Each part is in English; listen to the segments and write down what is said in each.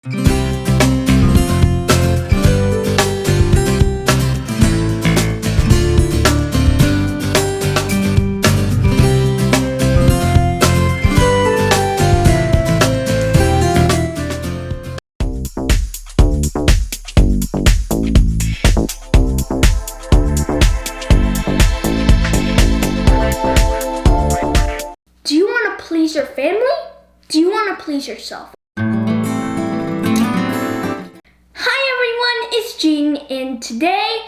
Do you want to please your family? Do you want to please yourself? Hi everyone, it's Jean, and today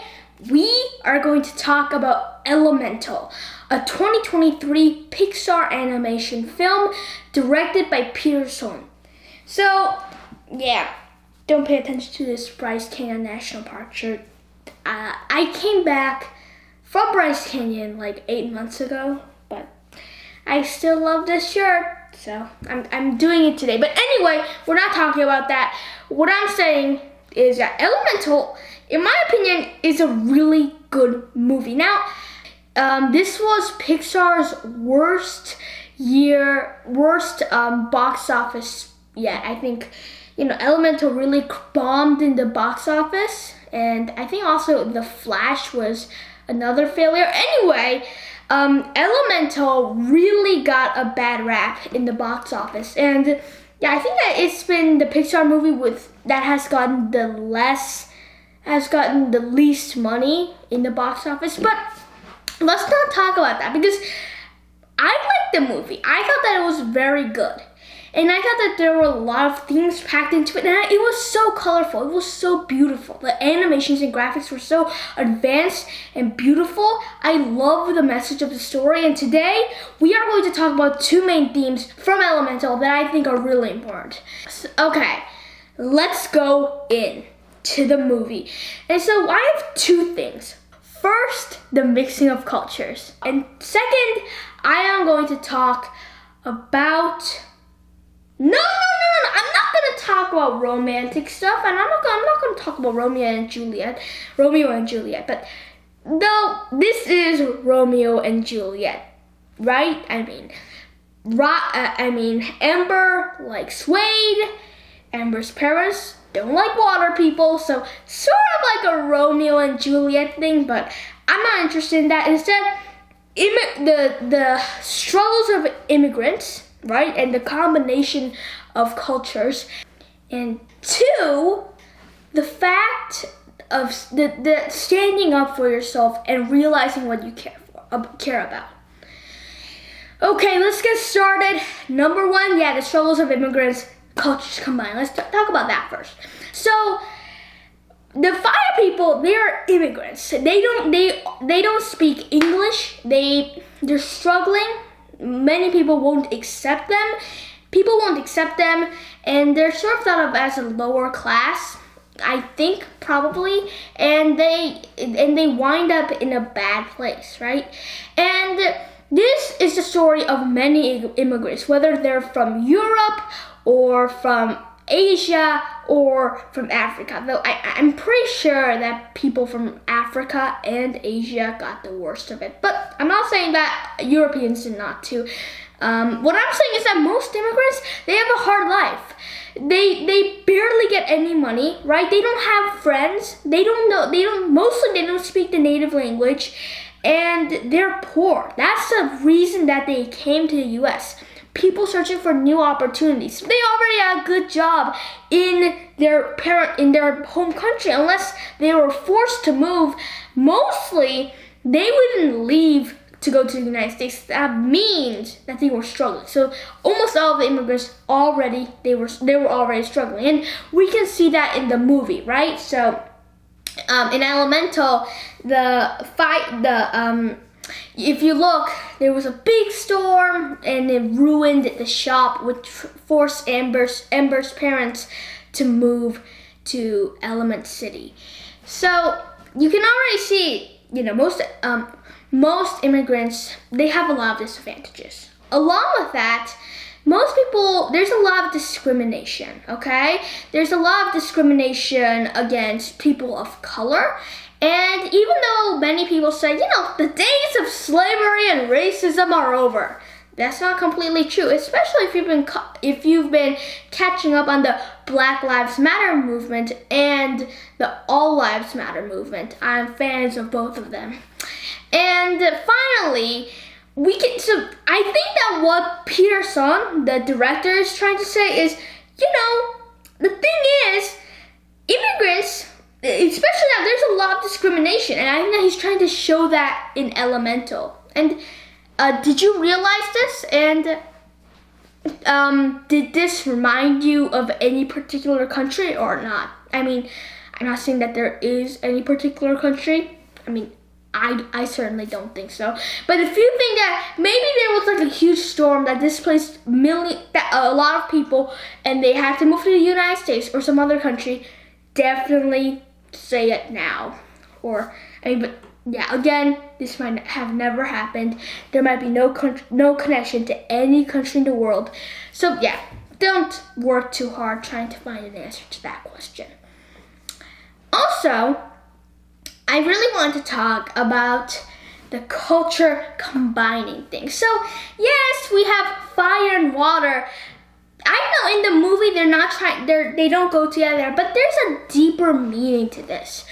we are going to talk about Elemental, a 2023 Pixar animation film directed by Peterson. So, yeah, don't pay attention to this Bryce Canyon National Park shirt. I came back from Bryce Canyon like 8 months ago, but I still love this shirt, so I'm doing it today. But anyway, we're not talking about that. What I'm saying is that Elemental, in my opinion, is a really good movie. Now, this was Pixar's worst box office yet. I think, Elemental really bombed in the box office, and I think also The Flash was another failure. Anyway, Elemental really got a bad rap in the box office, and yeah, I think that it's been the Pixar movie that has gotten the least money in the box office. But let's not talk about that, because I liked the movie. I thought that it was very good. And I thought that there were a lot of themes packed into it. And it was so colorful. It was so beautiful. The animations and graphics were so advanced and beautiful. I love the message of the story. And today, we are going to talk about two main themes from Elemental that I think are really important. Okay, let's go into the movie. And so I have two things. First, the mixing of cultures. And second, I am going to talk about... No, I'm not going to talk about romantic stuff, and I'm not going to talk about Romeo and Juliet, but no, this is Romeo and Juliet, right? I mean, Amber likes Wade, Amber's parents don't like water people, so sort of like a Romeo and Juliet thing, but I'm not interested in that. Instead, the struggles of immigrants, right? And the combination of cultures. And two, the fact of the standing up for yourself and realizing what you care about. Okay, let's get started. Number one, the struggles of immigrants, cultures combined. Let's talk about that first. So, the fire people, they're immigrants. They don't speak English. They're struggling. Many people won't accept them. People won't accept them, and they're sort of thought of as a lower class, I think, probably, and they wind up in a bad place, right? And this is the story of many immigrants, whether they're from Europe or from Asia or from Africa. Though I'm pretty sure that people from Africa and Asia got the worst of it. But I'm not saying that Europeans did not too. What I'm saying is that most immigrants, they have a hard life. They barely get any money, right? They don't have friends. Mostly they don't speak the native language, and they're poor. That's the reason that they came to the US. People searching for new opportunities. They already had a good job in their home country, unless they were forced to move. Mostly, they wouldn't leave to go to the United States. That means that they were struggling. So almost all of the immigrants they were already struggling, and we can see that in the movie, right? So in Elemental, if you look, there was a big storm and it ruined the shop, which forced Amber's parents to move to Element City. So you can already see, most immigrants, they have a lot of disadvantages. Along with that, most people, there's a lot of discrimination, okay? There's a lot of discrimination against people of color. And even though many people say, the days of slavery and racism are over, That's not completely true, especially if you've been catching up on the Black Lives Matter movement and the All Lives Matter movement. I'm fans of both of them. And finally, I think that what Peterson, the director, is trying to say is, the thing is, immigrants, especially now, there's a lot of discrimination, and I think that he's trying to show that in Elemental. And did you realize this? And did this remind you of any particular country or not? I mean, I'm not saying that there is any particular country. I mean, I certainly don't think so. But if you think that maybe there was like a huge storm that displaced a lot of people and they had to move to the United States or some other country, definitely say it now. But yeah, again, this might have never happened. There might be no connection to any country in the world. So yeah, don't work too hard trying to find an answer to that question. Also, I really want to talk about the culture combining things. So yes, we have fire and water. I know in the movie they don't go together, but there's a deeper meaning to this.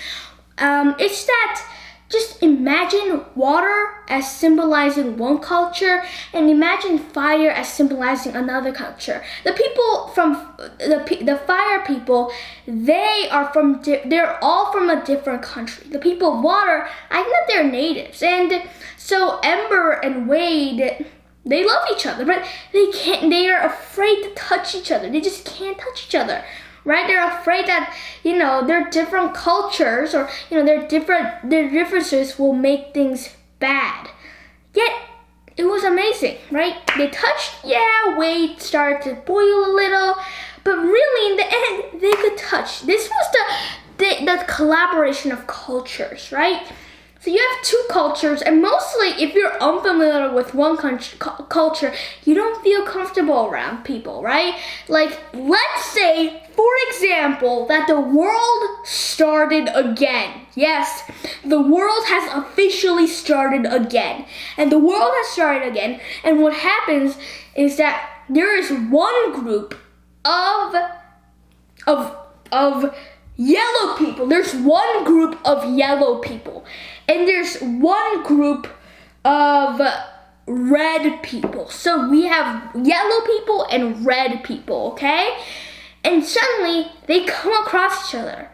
It's that just imagine water as symbolizing one culture and imagine fire as symbolizing another culture. The people from the fire people, they're all from a different country. The people of water, I think that they're natives. And so Ember and Wade, they love each other, but they are afraid to touch each other. They just can't touch each other. Right? They're afraid that, their different cultures or, their differences will make things bad. Yet, it was amazing, right? They touched, Wade started to boil a little, but really in the end, they could touch. This was the collaboration of cultures, right? So you have two cultures, and mostly if you're unfamiliar with one culture, you don't feel comfortable around people, right? Like, let's say, for example, that the world started again. Yes, the world has officially started again. And the world has started again, and what happens is that there is one group of yellow people. There's one group of yellow people. And there's one group of red people. So we have yellow people and red people, okay? And suddenly they come across each other.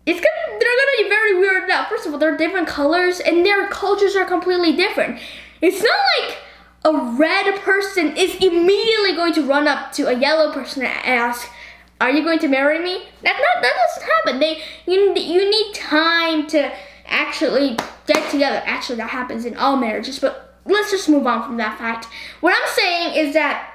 They're gonna be very weirded out. First of all, they're different colors and their cultures are completely different. It's not like a red person is immediately going to run up to a yellow person and ask, "Are you going to marry me?" That doesn't happen. You need time to actually get together. Actually, that happens in all marriages, but let's just move on from that fact. What I'm saying is that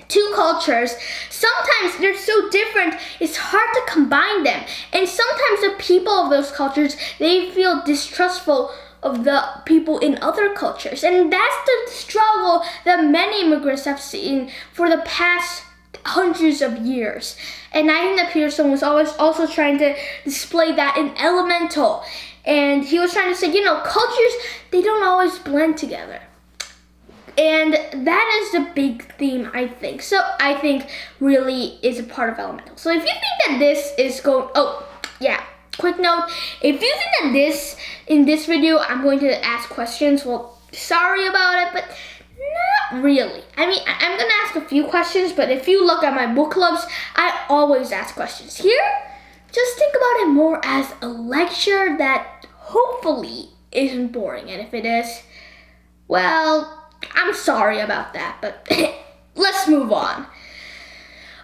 two cultures, sometimes they're so different, it's hard to combine them. And sometimes the people of those cultures, they feel distrustful of the people in other cultures. And that's the struggle that many immigrants have seen for the past hundreds of years. And I think that Peterson was always also trying to display that in Elemental. And he was trying to say, cultures, they don't always blend together. And that is the big theme, I think. So I think really is a part of Elemental. So if you think that this is quick note. If you think that in this video, I'm going to ask questions, well, sorry about it, but not really. I mean, I'm going to ask a few questions, but if you look at my book clubs, I always ask questions. Here, just think about it more as a lecture that hopefully isn't boring. And if it is, well, I'm sorry about that, but let's move on.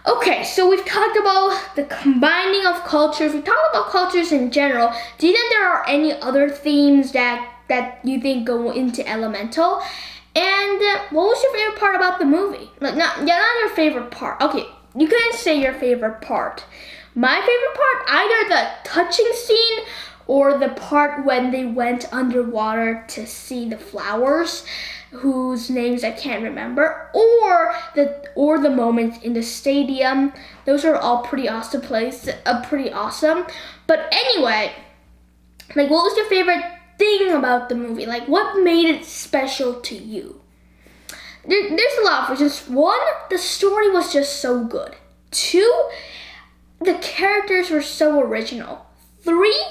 Okay, so we've talked about the combining of cultures. We've talked about cultures in general. Do you think there are any other themes that you think go into Elemental? And what was your favorite part about the movie? Not your favorite part. Okay, you can say your favorite part. My favorite part, either the touching scene or the part when they went underwater to see the flowers, whose names I can't remember, or the moment in the stadium. Those are all pretty awesome pretty awesome. But anyway, what was your favorite thing about the movie? What made it special to you? there's a lot of reasons. One, the story was just so good. Two, the characters were so original. Three,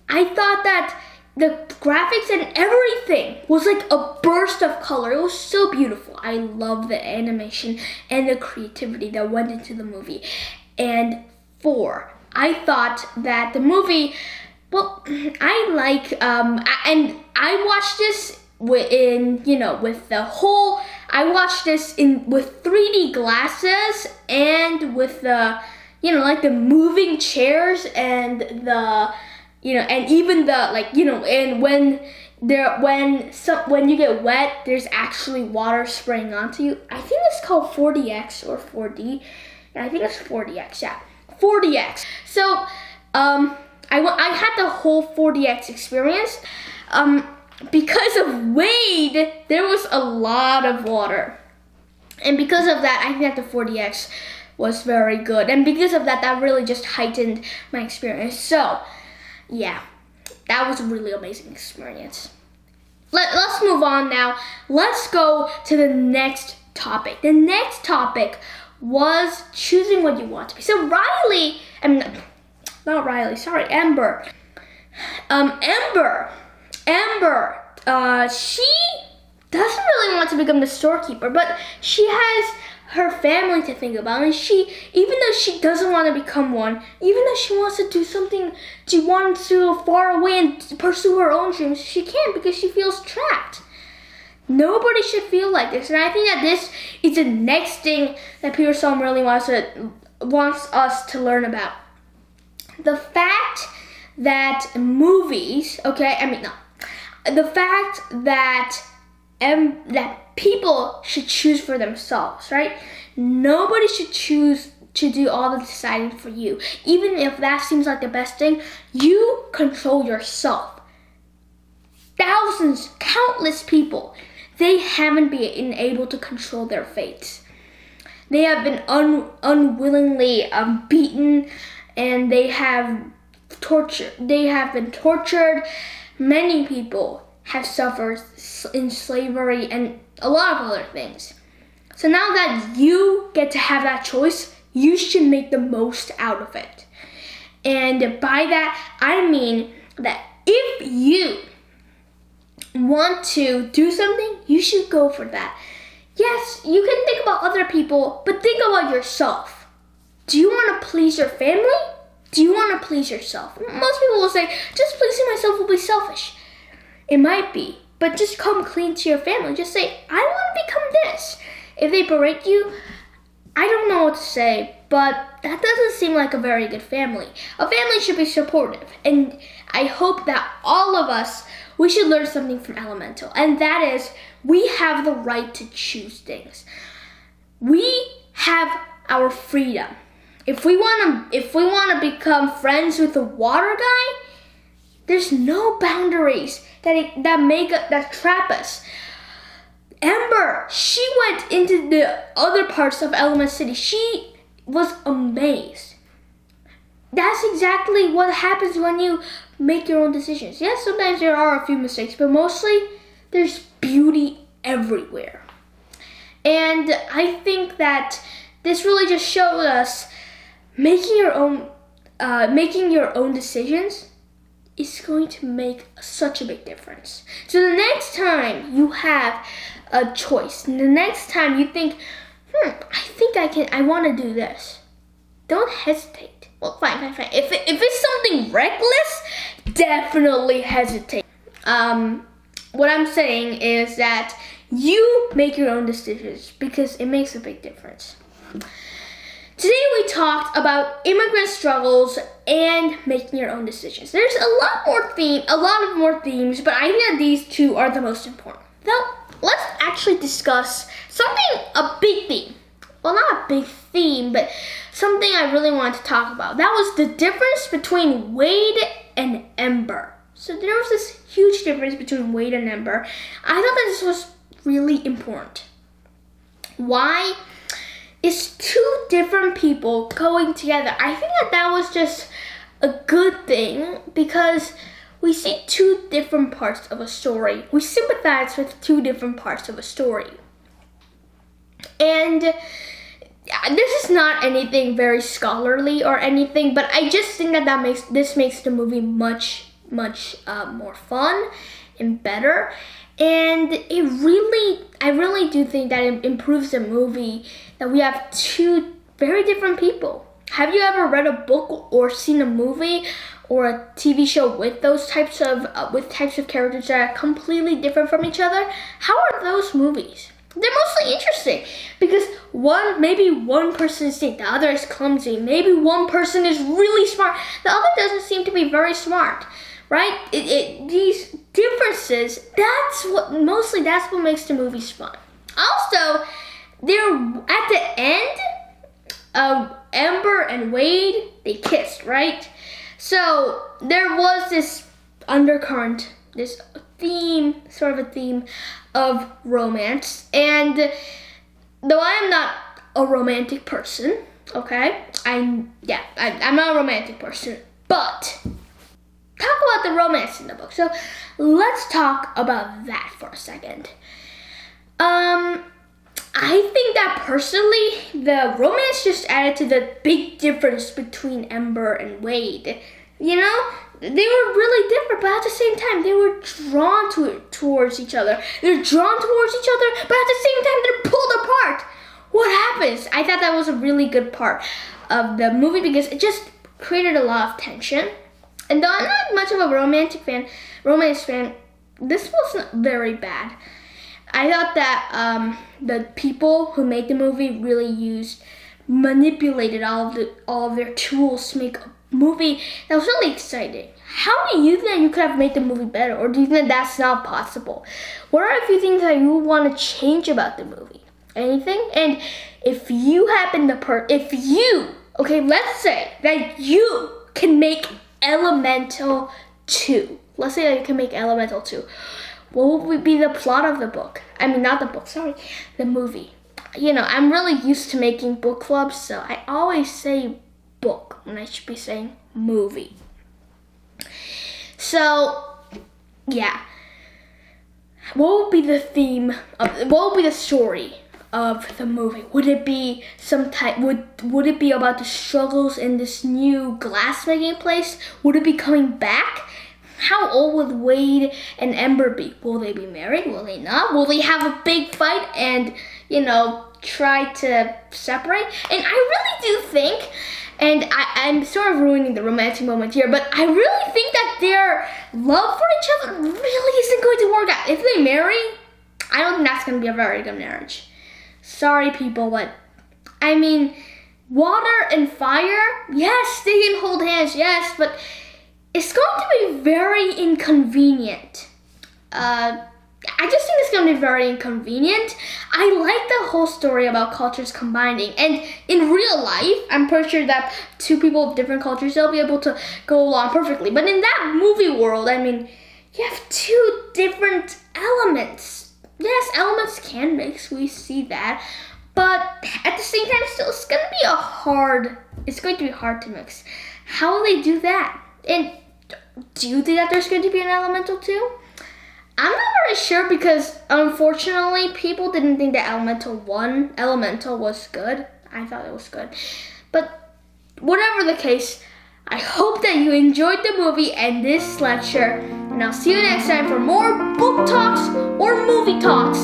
I thought that the graphics and everything was like a burst of color. It was so beautiful. I love the animation and the creativity that went into the movie. And four, I thought that the movie, well, I like, and I watched this I watched this with 3D glasses and with the, like the moving chairs and the, and even the, and when you get wet, there's actually water spraying onto you. I think it's called 4DX or 4D. I think it's 4DX, yeah. 4DX. So, I had the whole 4DX experience. Because of Wade, there was a lot of water. And because of that, I think that the 4DX was very good. And because of that, that really just heightened my experience. So, yeah, that was a really amazing experience. Let's move on now. Let's go to the next topic. The next topic was choosing what you want to be. So Amber, she doesn't really want to become the storekeeper, but she has her family to think about, and even though she doesn't want to become one, even though she wants to do something, she wants to go far away and pursue her own dreams, she can't because she feels trapped. Nobody should feel like this, and I think that this is the next thing that Peter Psalm really wants us to learn about. The fact that the fact that people should choose for themselves, right? Nobody should choose to do all the deciding for you. Even if that seems like the best thing, you control yourself. Thousands, countless people, they haven't been able to control their fates. They have been unwillingly beaten, and they have been tortured. Many people have suffered in slavery and a lot of other things. So now that you get to have that choice, you should make the most out of it. And by that, I mean that if you want to do something, you should go for that. Yes, you can think about other people, but think about yourself. Do you want to please your family? Do you want to please yourself? Most people will say, just pleasing myself will be selfish. It might be, but just come clean to your family. Just say, I want to become this. If they berate you, I don't know what to say, but that doesn't seem like a very good family. A family should be supportive, and I hope that all of us, we should learn something from Elemental, and that is, we have the right to choose things. We have our freedom. If we want to become friends with the water guy, there's no boundaries that trap us. Amber, she went into the other parts of Element City. She was amazed. That's exactly what happens when you make your own decisions. Yes, sometimes there are a few mistakes, but mostly there's beauty everywhere. And I think that this really just showed us making your own decisions is going to make such a big difference. So the next time you have a choice, the next time you think, I want to do this, don't hesitate. Well, fine. If it's something reckless, definitely hesitate. What I'm saying is that you make your own decisions because it makes a big difference. Today we talked about immigrant struggles and making your own decisions. There's a lot of more themes, but I think that these two are the most important. So let's actually discuss a big theme. Well, not a big theme, but something I really wanted to talk about. That was the difference between Wade and Ember. So there was this huge difference between Wade and Ember. I thought that this was really important. Why? It's two different people going together. I think that was just a good thing because we see two different parts of a story. We sympathize with two different parts of a story. And this is not anything very scholarly or anything, but I just think that this makes the movie much more fun and better. And I really do think that it improves the movie that we have two very different people. Have you ever read a book or seen a movie or a TV show with those types of characters that are completely different from each other? How are those movies? They're mostly interesting because maybe one person is sick, the other is clumsy. Maybe one person is really smart, the other doesn't seem to be very smart, right? These differences, that's what makes the movies fun. Also, they're at the end of Amber and Wade, they kissed, right? So there was this undercurrent, this sort of a theme of romance. And though I am not a romantic person, okay? I'm not a romantic person, but talk about the romance in the book. So let's talk about that for a second. I think that personally, the romance just added to the big difference between Amber and Wade. You know, they were really different, but at the same time, they were drawn towards each other. They're drawn towards each other, but at the same time, they're pulled apart. What happens? I thought that was a really good part of the movie because it just created a lot of tension. And though I'm not much of a romance fan, this wasn't very bad. I thought that the people who made the movie really manipulated all of their tools to make a movie that was really exciting. How do you think you could have made the movie better, or do you think that's not possible? What are a few things that you want to change about the movie? Anything? And if you happen to let's say that you can make Elemental 2. Let's say that you can make Elemental 2. What would be the plot of the book? I mean, not the book, sorry, the movie. You know, I'm really used to making book clubs, so I always say book when I should be saying movie. So, yeah. What would be the story of the movie? Would it be would it be about the struggles in this new glassmaking place? Would it be coming back? How old would Wade and Amber be? Will they be married? Will they not? Will they have a big fight and, try to separate? And I really do think, and I'm sort of ruining the romantic moment here, but I really think that their love for each other really isn't going to work out. If they marry, I don't think that's going to be a very good marriage. Sorry, people, but I mean, water and fire, yes, they can hold hands, yes, but it's going to be very inconvenient. I just think it's going to be very inconvenient. I like the whole story about cultures combining. And in real life, I'm pretty sure that two people of different cultures, they'll be able to go along perfectly. But in that movie world, I mean, you have two different elements. Yes, elements can mix, we see that. But at the same time, still, it's going to be hard to mix. How will they do that? And do you think that there's going to be an Elemental 2? I'm not very sure because, unfortunately, people didn't think that Elemental was good. I thought it was good. But whatever the case, I hope that you enjoyed the movie and this lecture. And I'll see you next time for more book talks or movie talks.